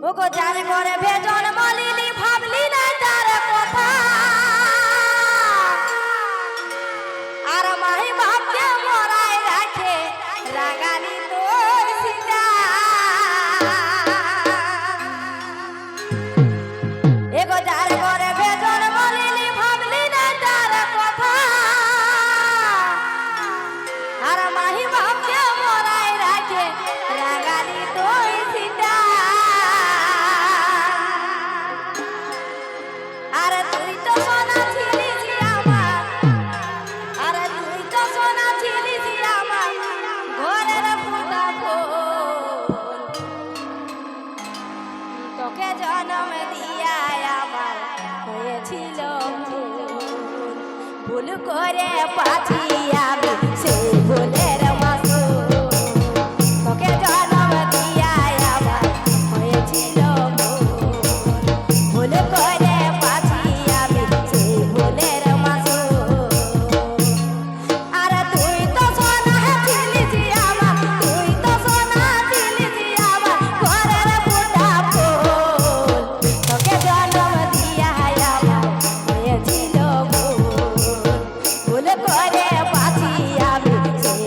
ওগো যার ঘরে ভেজন মলিলি ভাবলি না তার কথা আর মাহি বাপকে মরাই রাখে রাগালি তোর সীতা এগো যার ঘরে ভেজন মলিলি ভাবলি না তার কথা আর মাহি বাপকে মরাই রাখে রাগালি তোর সীতা আর তুই তো সোনা ছিলিস আমার আর তুই তো সোনা ছিলিস আমার ঘরের ফুটা ফুল তোকে জন্ম দিয়া আমার হয়েছিল ভুল করে পাছি আমি সেই ভুলের মাসুল তোকে জন্ম দিয়া আমার হয়েছিল ভুল করে পাছি আমি সেই ভুলের মাসুল আর তুই তো সোনা ছিলিস আমার তুই তো সোনা ছিলিস আমার ঘরের ফুটা ফুল তোকে জন্ম দিয়া আমার হয়েছিল ভুল করে পাছি আমি সেই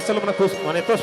আসলে মানে খুশ মানে তোর